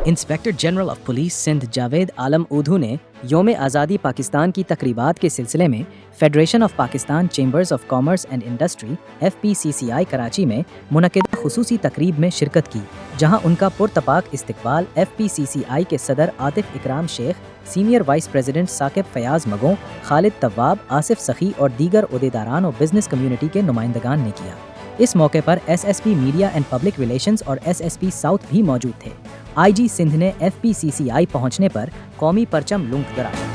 Inspector general of police Sindh Javed Alam Odho ने योम आज़ादी पाकिस्तान की तकरीबात के सिलसिले में federation of Pakistan chambers of commerce and industry FPCCI Karachi में मुनक़िदा खुसूसी तकरीब में शिरकत की, जहां उनका पुरतपाक इस्तकबाल FPCCI के सदर Atif Ikram Sheikh, senior vice president Saqib Fayyaz Magoon, Khalid Tawab, Asif Sakhi और दीगर ओहदेदारान और बिजनेस कम्युनिटी के नुमाइंदगान ने किया। इस मौके पर SSP media and public relations और SSP साउथ भी मौजूद थे। IG सिंध ने FPCCI पहुंचने पर कौमी परचम लुंक कराया।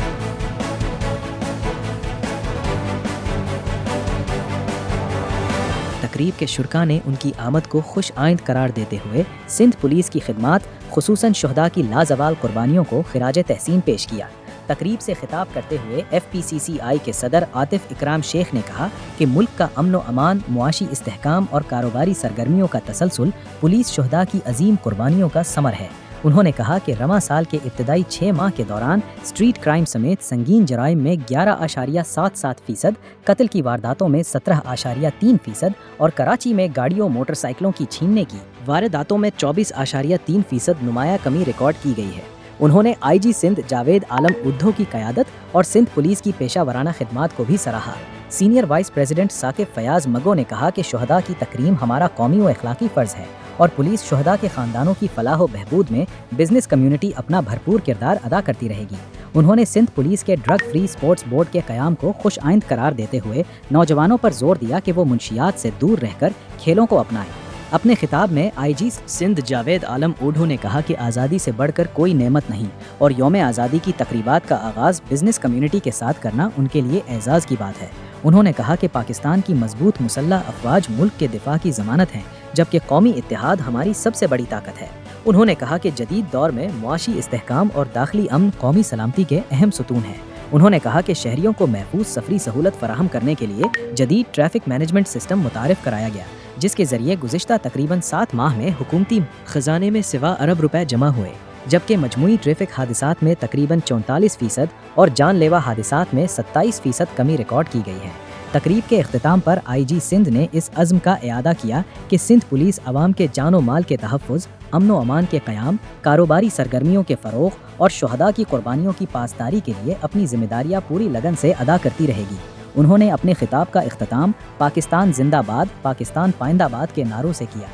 तकरीब के शुरका ने उनकी आमद को खुश आइंद करार देते हुए सिंध पुलिस की खिदमात, खुसूसन शुहदा की लाजवाल कुर्बानियों को खिराज तहसीन पेश किया। तकरीब से खिताब करते हुए FPCCI के सदर आतिफ इकराम शेख ने कहा कि मुल्क का अमन व अमान, मुआशी इस्तेहकाम और कारोबारी सरगर्मियों का तसलसल पुलिस शुहदा की अजीम कुर्बानियों का समर है। उन्होंने कहा कि रवां साल के इब्तदाई 6 माह के दौरान स्ट्रीट क्राइम समेत संगीन जराइम में 11.77%, कत्ल की वारदातों में 17.3% और कराची में गाड़ियों मोटरसाइकिलों की छीनने की वारदातों में 24.3% नुमाया कमी रिकॉर्ड की गई है। उन्होंने IG सिंध जावेद आलम ऊधू की क़यादत और सिंध पुलिस की पेशा वराना खिदमात को भी सराहा। Senior vice president Saqib Fayyaz Magoo ने कहा कि शुहदा की तकरीम हमारा कौमी व अखलाकी फ़र्ज़ है और पुलिस शुहदा के ख़ानदानों की फलाह व बहबूद में बिजनेस कम्युनिटी अपना भरपूर किरदार अदा करती रहेगी। उन्होंने सिंध पुलिस के ड्रग फ्री स्पोर्ट्स बोर्ड के क़याम को खुश आइंद करार देते हुए नौजवानों पर जोर दिया कि वो मुंशियात से दूर रहकर खेलों को अपनाएं। अपने खिताब में IG सिंध जावेद आलम ऊधू ने कहा कि आज़ादी से बढ़कर कोई नेमत नहीं और योम आज़ादी की तकरीबात का आगाज़ बिजनेस कम्युनिटी के साथ करना उनके लिए एजाज़ की बात है। उन्होंने कहा कि पाकिस्तान की मजबूत मुसल्लह अफवाज मुल्क के दिफा की ज़मानत हैं, जबकि कौमी इत्तेहाद हमारी सबसे बड़ी ताकत है। उन्होंने कहा कि जदीद दौर में मुआशी इस्तेहकाम और दाखिली अमन कौमी सलामती के अहम सुतून हैं। उन्होंने कहा कि शहरियों को महफूज सफरी सहूलत फराहम करने के लिए जदीद ट्रैफिक मैनेजमेंट सिस्टम मुतारिफ कराया गया, जिसके जरिए गुज़िश्ता तकरीबन 7 माह में हुकूमती खजाने में सिवा अरब रुपए जमा हुए, जबकि मजमूई ट्रैफिक हादिसात में तकरीबन 44% और जानलेवा हादिसात में 27% कमी रिकॉर्ड की गई है। तकरीब के इख्तिताम पर IG सिंध ने इस अज़्म का इआदा किया कि सिंध पुलिस अवाम के जान व माल के तहफ़्फ़ुज़, अमन व अमान के क़याम, कारोबारी सरगर्मियों के फ़रोग़ और शुहदा की कुर्बानियों की पासदारी के लिए अपनी ज़िम्मेदारियाँ पूरी लगन से अदा करती रहेगी। उन्होंने अपने खिताब का इख्तिताम पाकिस्तान जिंदाबाद, पाकिस्तान पाइंदाबाद के नारों से किया।